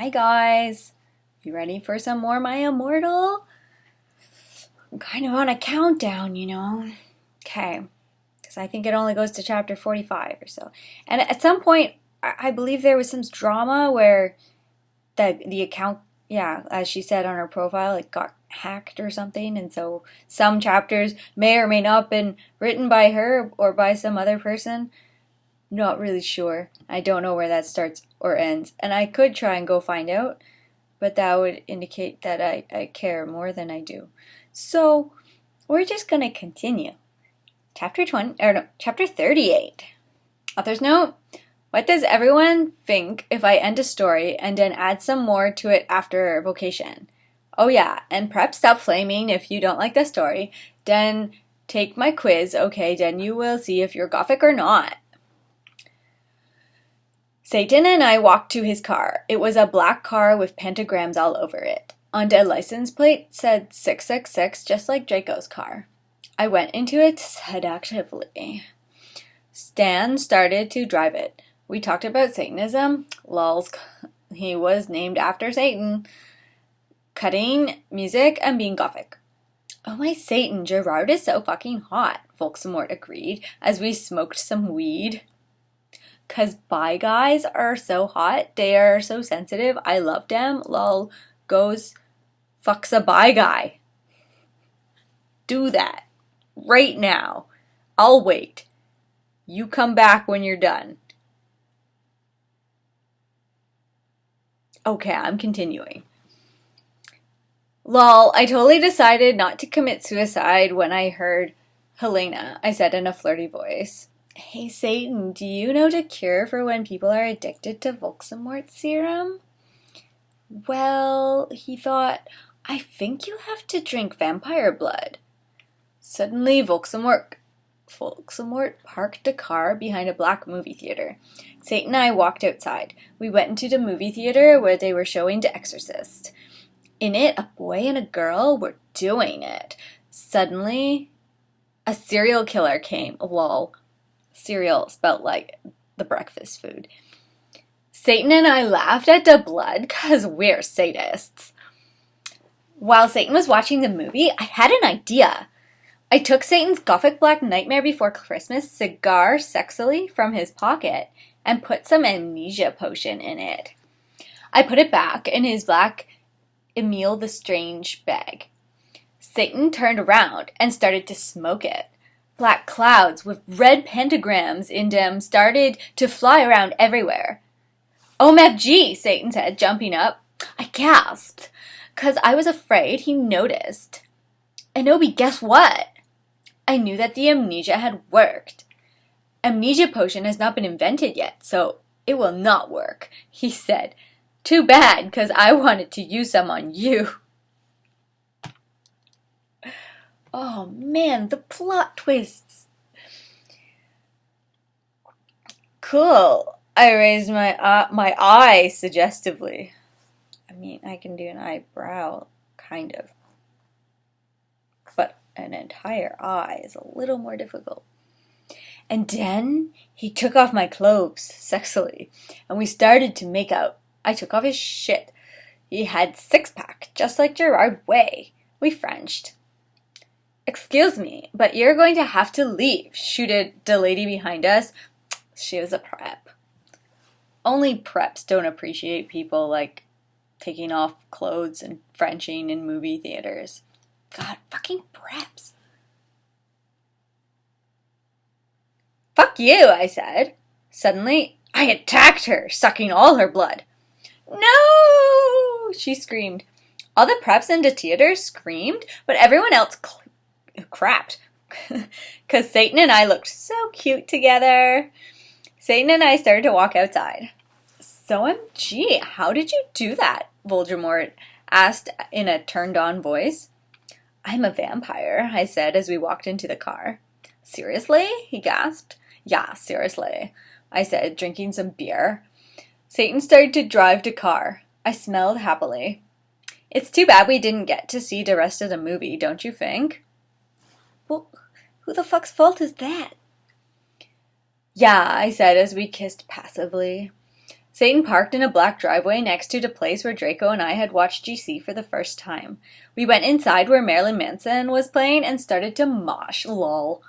Hi guys! You ready for some more My Immortal? I'm kind of on a countdown, Okay, because I think it only goes to chapter 45 or so. And at some point, I believe there was some drama where the account, as she said on her profile, it got hacked or something. And so some chapters may or may not have been written by her or by some other person. Not really sure. I don't know where that starts or ends. And I could try and go find out, but that would indicate that I care more than I do. So we're just going to continue. Chapter 38. Author's note. What does everyone think if I end a story and then add some more to it after vocation? Oh yeah, and prep, stop flaming if you don't like the story. Then take my quiz, okay, then you will see if you're gothic or not. Satan and I walked to his car. It was a black car with pentagrams all over it. On the license plate said 666, just like Draco's car. I went into it seductively. Stan started to drive it. We talked about Satanism. Lols. He was named after Satan. Cutting, music, and being gothic. Oh my Satan, Gerard is so fucking hot, Volksamort agreed as we smoked some weed. 'Cause bi guys are so hot, they are so sensitive, I love them, lol, goes, fucks a bi guy. Do that. Right now. I'll wait. You come back when you're done. Okay, I'm continuing. Lol, I totally decided not to commit suicide when I heard Helena, I said in a flirty voice. Hey Satan, do you know the cure for when people are addicted to Volksamort serum? Well, he thought, I think you have to drink vampire blood. Suddenly, Volksamort parked the car behind a black movie theater. Satan and I walked outside. We went into the movie theater where they were showing The Exorcist. In it, a boy and a girl were doing it. Suddenly, a serial killer came. Lol. Cereal spelt like the breakfast food. Satan and I laughed at the blood because we're sadists. While Satan was watching the movie, I had an idea. I took Satan's Gothic Black Nightmare Before Christmas cigar sexily from his pocket and put some amnesia potion in it. I put it back in his black Emile the Strange bag. Satan turned around and started to smoke it. Black clouds with red pentagrams in them started to fly around everywhere. OMFG, Satan said, jumping up. I gasped, 'cause I was afraid he noticed. And Obi, guess what? I knew that the amnesia had worked. Amnesia potion has not been invented yet, so it will not work, he said. Too bad, 'cause I wanted to use some on you. Oh man, the plot twists. Cool. I raised my eye suggestively. I mean, I can do an eyebrow, kind of. But an entire eye is a little more difficult. And then he took off my clothes sexily, and we started to make out. I took off his shit. He had six-pack, just like Gerard Way. We Frenched. Excuse me, but you're going to have to leave, shooted the lady behind us. She was a prep. Only preps don't appreciate people like taking off clothes and Frenching in movie theaters. God, fucking preps. Fuck you, I said. Suddenly, I attacked her, sucking all her blood. No, she screamed. All the preps in the theater screamed, but everyone else crapped. 'Cause Satan and I looked so cute together. Satan and I started to walk outside. So OMG, how did you do that? Voldemort asked in a turned-on voice. I'm a vampire, I said as we walked into the car. Seriously? He gasped. Yeah, seriously, I said, drinking some beer. Satan started to drive the car. I smelled happily. It's too bad we didn't get to see the rest of the movie, don't you think? Well, who the fuck's fault is that? Yeah, I said as we kissed passively. Satan parked in a black driveway next to the place where Draco and I had watched GC for the first time. We went inside where Marilyn Manson was playing and started to mosh. Lol.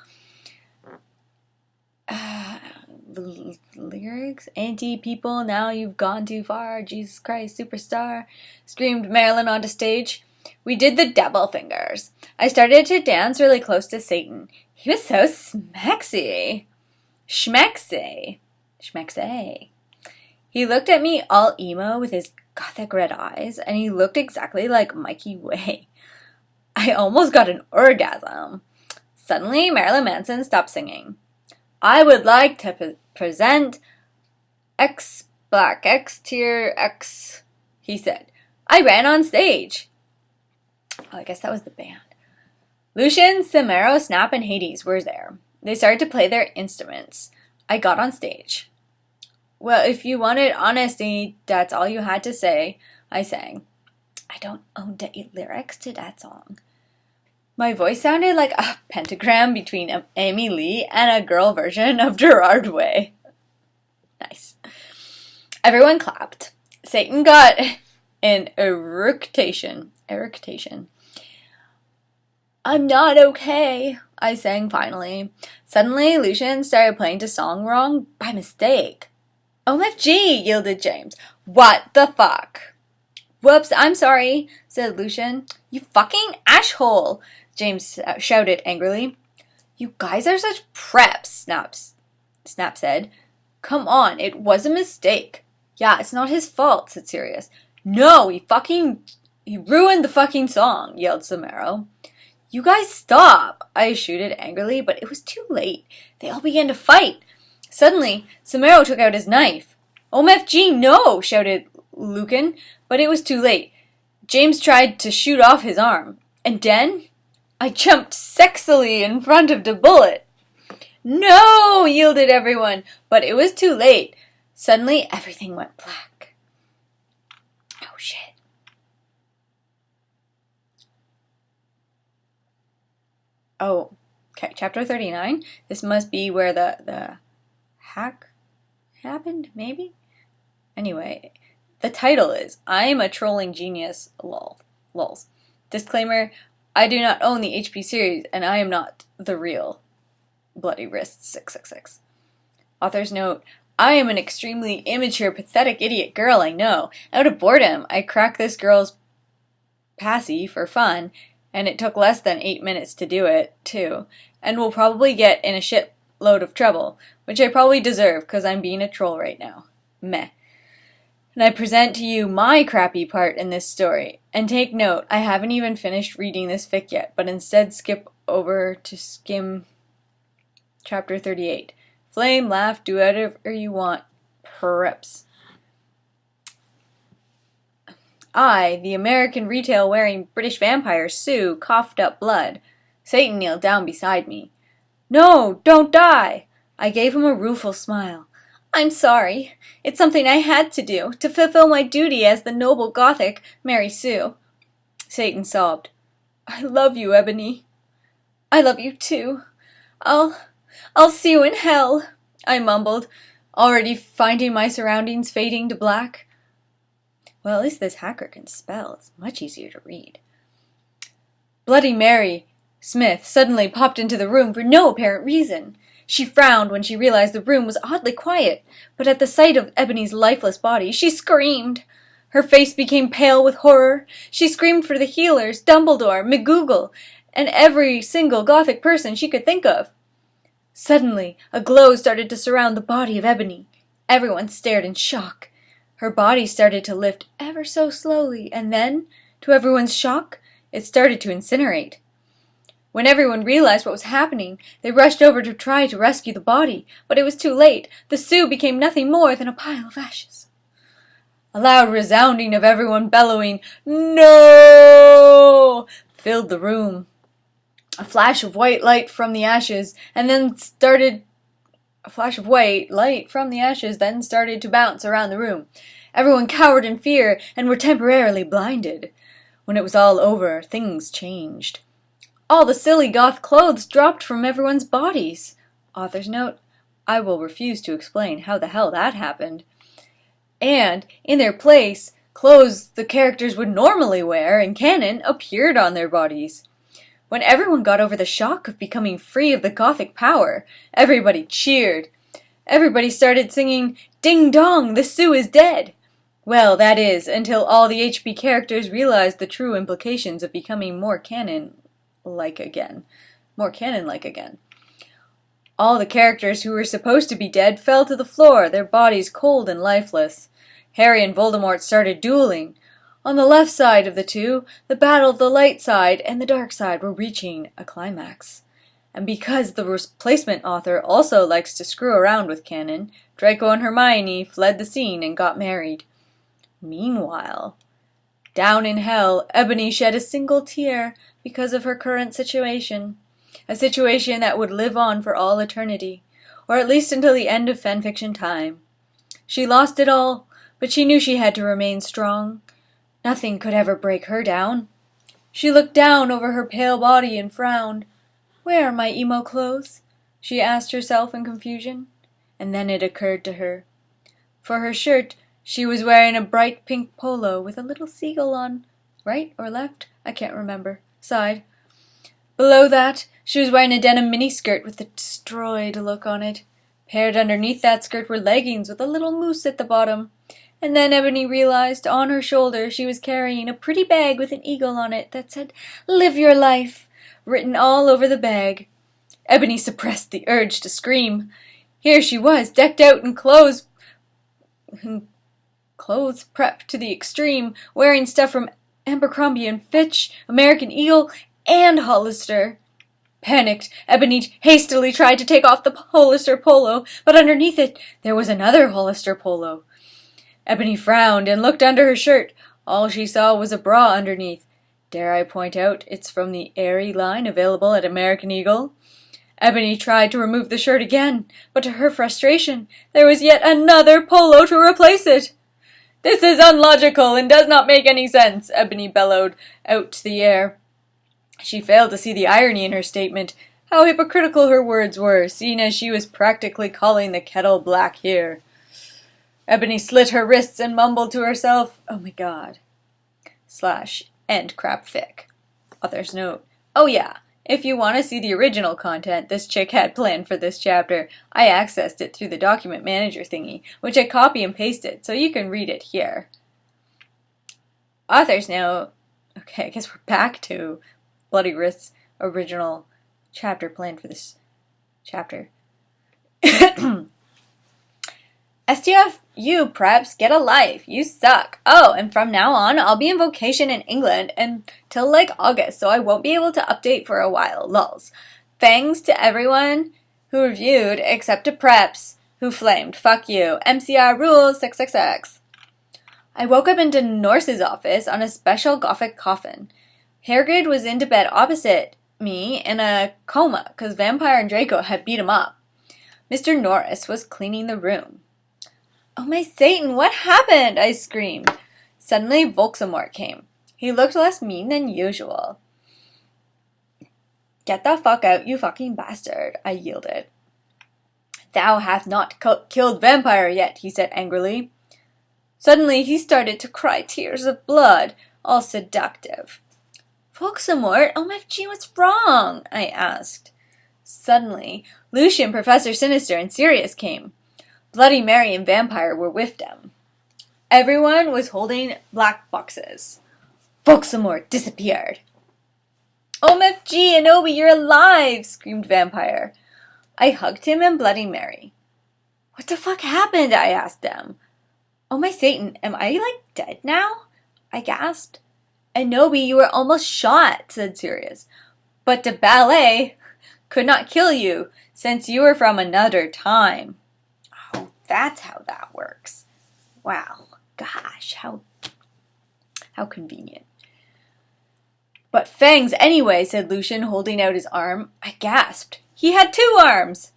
Lyrics? Anti-people, now you've gone too far. Jesus Christ, superstar. Screamed Marilyn onto stage. We did the double fingers. I started to dance really close to Satan. He was so smexy. Schmexy. He looked at me all emo with his gothic red eyes, and he looked exactly like Mikey Way. I almost got an orgasm. Suddenly, Marilyn Manson stopped singing. I would like to present X Black X Tier X, he said. I ran on stage. Oh, I guess that was the band. Lucian, Samaro, Snap, and Hades were there. They started to play their instruments. I got on stage. Well, if you wanted honesty, that's all you had to say, I sang. I don't own the lyrics to that song. My voice sounded like a pentagram between Amy Lee and a girl version of Gerard Way. Nice. Everyone clapped. Satan got an eructation. I'm not okay, I sang finally. Suddenly, Lucian started playing the song wrong by mistake. OMFG, yielded James. What the fuck? Whoops, I'm sorry, said Lucian. You fucking ashhole, James shouted angrily. You guys are such preps, Snap said. Come on, it was a mistake. Yeah, it's not his fault, said Sirius. No, he ruined the fucking song, yelled Samaro. You guys stop, I shouted angrily, but it was too late. They all began to fight. Suddenly, Samaro took out his knife. OMFG, no, shouted Lucan, but it was too late. James tried to shoot off his arm. And then I jumped sexily in front of the bullet. No, yielded everyone, but it was too late. Suddenly, everything went black. Oh, shit. Oh, okay, chapter 39. This must be where the hack happened, maybe? Anyway, the title is I'm a Trolling Genius, lols. Disclaimer, I do not own the HP series, and I am not the real Bloody Wrist 666. Author's note, I am an extremely immature, pathetic idiot girl, I know. Out of boredom, I cracked this girl's passy for fun, and it took less than 8 minutes to do it, too, and will probably get in a shitload of trouble, which I probably deserve because I'm being a troll right now. Meh. And I present to you my crappy part in this story. And take note, I haven't even finished reading this fic yet, but instead skip over to skim chapter 38. Flame, laugh, do whatever you want. Perhaps. I, the American retail-wearing British vampire Sue, coughed up blood. Satan kneeled down beside me. No, don't die! I gave him a rueful smile. I'm sorry. It's something I had to do, to fulfill my duty as the noble Gothic Mary Sue. Satan sobbed. I love you, Ebony. I love you too. I'll see you in hell, I mumbled, already finding my surroundings fading to black. Well, at least this hacker can spell. It's much easier to read. Bloody Mary Smith suddenly popped into the room for no apparent reason. She frowned when she realized the room was oddly quiet, but at the sight of Ebony's lifeless body, she screamed. Her face became pale with horror. She screamed for the healers, Dumbledore, McGoogle, and every single Gothic person she could think of. Suddenly, a glow started to surround the body of Ebony. Everyone stared in shock. Her body started to lift ever so slowly, and then, to everyone's shock, it started to incinerate. When everyone realized what was happening, they rushed over to try to rescue the body, but it was too late. The Sioux became nothing more than a pile of ashes. A loud resounding of everyone bellowing, "No!" filled the room. A flash of white light from the ashes started to bounce around the room. Everyone cowered in fear and were temporarily blinded. When it was all over, things changed. All the silly goth clothes dropped from everyone's bodies. Author's note, I will refuse to explain how the hell that happened. And, in their place, clothes the characters would normally wear in canon appeared on their bodies. When everyone got over the shock of becoming free of the Gothic power, everybody cheered. Everybody started singing, "Ding dong, the Sioux is dead!" Well, that is, until all the HP characters realized the true implications of becoming more canon-like again. All the characters who were supposed to be dead fell to the floor, their bodies cold and lifeless. Harry and Voldemort started dueling. On the left side of the two, the battle of the light side and the dark side were reaching a climax. And because the replacement author also likes to screw around with canon, Draco and Hermione fled the scene and got married. Meanwhile, down in hell, Ebony shed a single tear because of her current situation. A situation that would live on for all eternity, or at least until the end of fanfiction time. She lost it all, but she knew she had to remain strong. Nothing could ever break her down. She looked down over her pale body and frowned. "Where are my emo clothes?" she asked herself in confusion. And then it occurred to her. For her shirt, she was wearing a bright pink polo with a little seagull on right or left, I can't remember, side. Below that, she was wearing a denim miniskirt with a destroyed look on it. Paired underneath that skirt were leggings with a little moose at the bottom. And then Ebony realized on her shoulder she was carrying a pretty bag with an eagle on it that said, "Live your life," written all over the bag. Ebony suppressed the urge to scream. Here she was, decked out in clothes prepped to the extreme, wearing stuff from Abercrombie and Fitch, American Eagle, and Hollister. Panicked, Ebony hastily tried to take off the Hollister polo, but underneath it there was another Hollister polo. Ebony frowned and looked under her shirt. All she saw was a bra underneath. Dare I point out it's from the Airy line available at American Eagle? Ebony tried to remove the shirt again, but to her frustration, there was yet another polo to replace it. "This is unlogical and does not make any sense," Ebony bellowed out to the air. She failed to see the irony in her statement, how hypocritical her words were, seeing as she was practically calling the kettle black here. Ebony slit her wrists and mumbled to herself, "Oh my god." /end crapfic. Author's note. Oh yeah, if you want to see the original content this chick had planned for this chapter, I accessed it through the document manager thingy, which I copy and pasted, so you can read it here. Author's note. Okay, I guess we're back to Bloody Wrist's original chapter planned for this chapter. STF, you preps, get a life. You suck. Oh, and from now on, I'll be in vacation in England until like August, so I won't be able to update for a while. Lols. Thanks to everyone who reviewed, except to preps who flamed. Fuck you. MCR rules 666. I woke up into Norse's office on a special Gothic coffin. Hagrid was into bed opposite me in a coma because Vampire and Draco had beat him up. Mr. Norris was cleaning the room. "Oh my Satan, what happened?" I screamed. Suddenly Voldemort came. He looked less mean than usual. "Get the fuck out, you fucking bastard," I yielded. "Thou hast not killed Vampire yet," he said angrily. Suddenly he started to cry tears of blood, all seductive. "Voldemort, OMFG, what's wrong?" I asked. Suddenly, Lucian, Professor Sinister, and Sirius came. Bloody Mary and Vampire were with them. Everyone was holding black boxes. Voldemort disappeared. "OMFG, Anobi, you're alive!" screamed Vampire. I hugged him and Bloody Mary. "What the fuck happened?" I asked them. "Oh my Satan, am I like dead now?" I gasped. "Anobi, you were almost shot," said Sirius. "But the ballet could not kill you, since you were from another time." Oh, that's how that works. Wow. Gosh, how convenient. "But fangs anyway," said Lucian, holding out his arm. I gasped. He had 2 arms!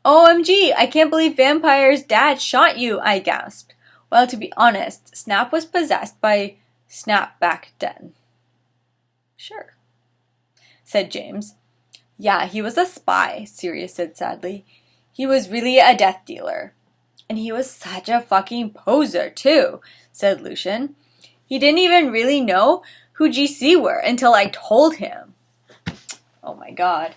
"OMG, I can't believe Vampire's dad shot you," I gasped. Well, to be honest, Snap was possessed by Snap back then. "Sure," said James. "Yeah, he was a spy," Sirius said sadly. "He was really a death dealer." And he was such a fucking poser, too, said Lucian. He didn't even really know who GC were until I told him. Oh my god.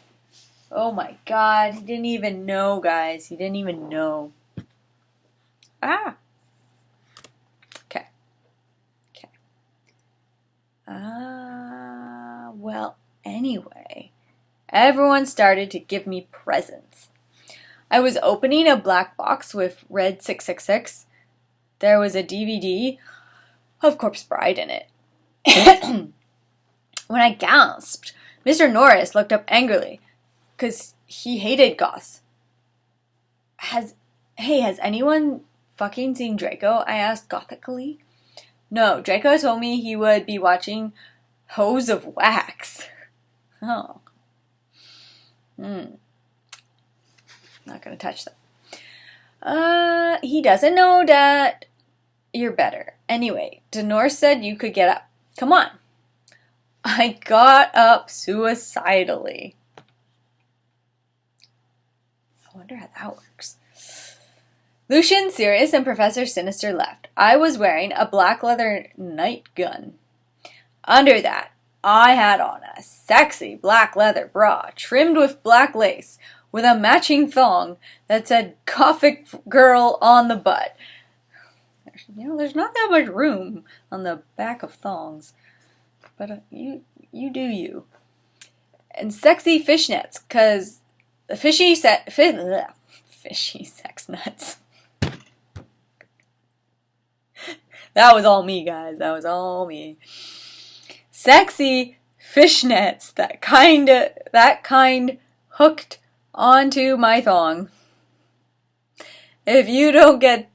Oh my god. He didn't even know, guys. He didn't even know. Ah. Okay. Okay. Well, anyway, everyone started to give me presents. I was opening a black box with red 666. There was a DVD of Corpse Bride in it. When I gasped, Mr. Norris looked up angrily, because he hated goths. Has anyone fucking seen Draco? I asked gothically. No, Draco told me he would be watching Hose of Wax. Oh. Not gonna touch that. He doesn't know that you're better. Anyway, Denor said you could get up. Come on. I got up suicidally. I wonder how that works. Lucian, Sirius, and Professor Sinister left. I was wearing a black leather night gun. Under that, I had on a sexy black leather bra trimmed with black lace with a matching thong that said Gothic Girl on the butt. There's not that much room on the back of thongs. But you do you. And sexy fishnets, because the fishy sex nuts. That was all me, guys. That was all me. Sexy fishnets, that kind hooked onto my thong. If you don't get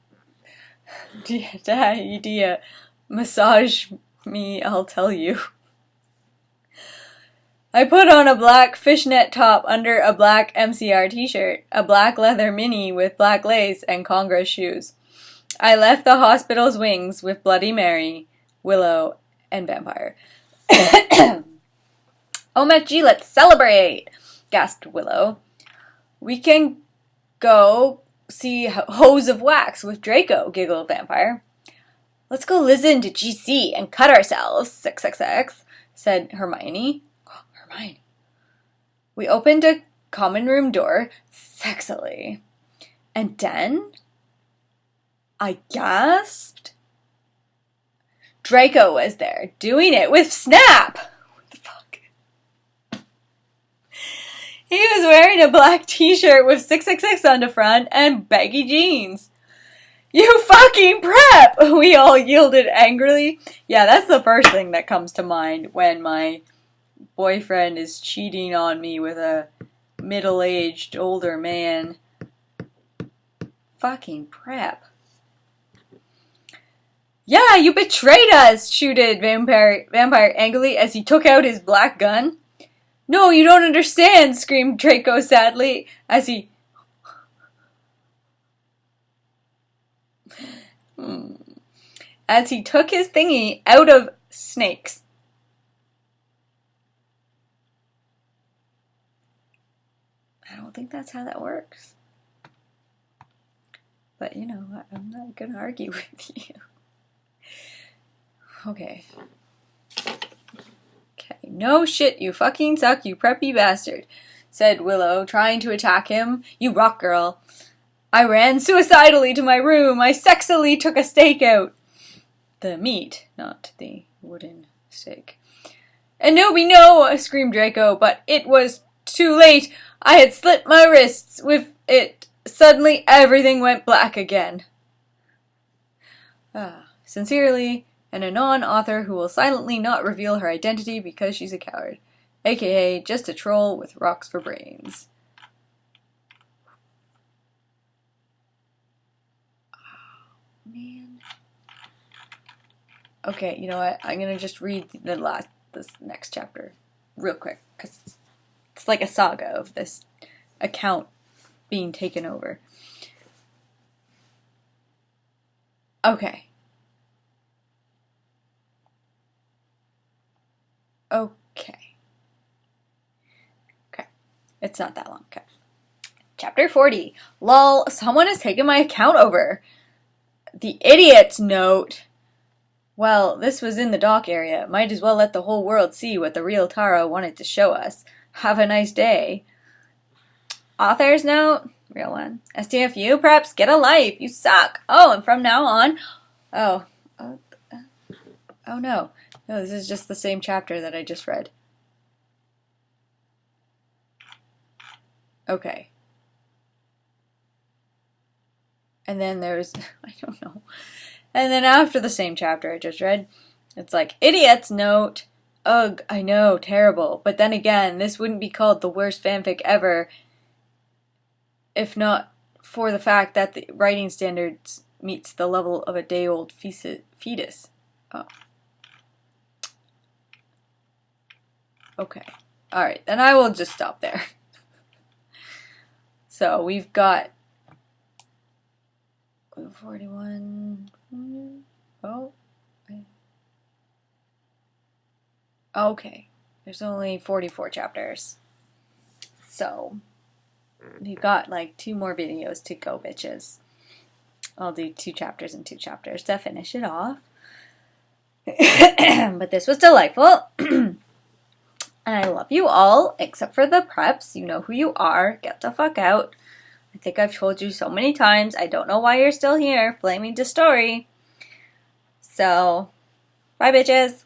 the idea, massage me, I'll tell you. I put on a black fishnet top under a black MCR t-shirt, a black leather mini with black lace, and Congress shoes. I left the hospital's wings with Bloody Mary, Willow, and Vampire. OMFG, let's celebrate! Gasped Willow. We can go see Hose of Wax with Draco, giggled Vampire. Let's go listen to GC and cut ourselves, 666, said Hermione. Hermione. We opened a common room door sexily. And then I gasped. Draco was there, doing it with Snap! What the fuck? He was wearing a black t-shirt with 666 on the front and baggy jeans. You fucking prep! We all yielded angrily. Yeah, that's the first thing that comes to mind when my boyfriend is cheating on me with a middle-aged older man. Fucking prep. Yeah, you betrayed us, shooted Vampire angrily as he took out his black gun. No, you don't understand, screamed Draco sadly as he... as he took his thingy out of snakes. I don't think that's how that works. But, I'm not going to argue with you. Okay. No shit, you fucking suck, you preppy bastard, said Willow, trying to attack him. You rock, girl. I ran suicidally to my room. I sexily took a steak out. The meat, not the wooden stake. And no, screamed Draco, but it was too late. I had slit my wrists with it. Suddenly, everything went black again. Sincerely, and a non-author who will silently not reveal her identity because she's a coward. AKA, just a troll with rocks for brains. Oh, man. Okay, you know what? I'm gonna just read this next chapter real quick, because it's like a saga of this account being taken over. Okay. Okay. It's not that long. Okay. Chapter 40. Lol, someone has taken my account over. The idiot's note. Well, this was in the dock area. Might as well let the whole world see what the real Taro wanted to show us. Have a nice day. Author's note. Real one. STFU preps, get a life. You suck. Oh, and from now on. Oh no. No, this is just the same chapter that I just read. Okay. And then there's, I don't know. And then after the same chapter I just read, it's like, idiot's note. Ugh, I know, terrible. But then again, this wouldn't be called the worst fanfic ever if not for the fact that the writing standards meets the level of a day-old fetus. Oh. Okay. Alright, then I will just stop there. So, we've got 41. Oh. Okay. There's only 44 chapters. So, we've got like 2 more videos to go, bitches. I'll do 2 chapters and 2 chapters to finish it off. But this was delightful. And I love you all, except for the preps. You know who you are. Get the fuck out. I think I've told you so many times. I don't know why you're still here, flaming to story. So, bye bitches.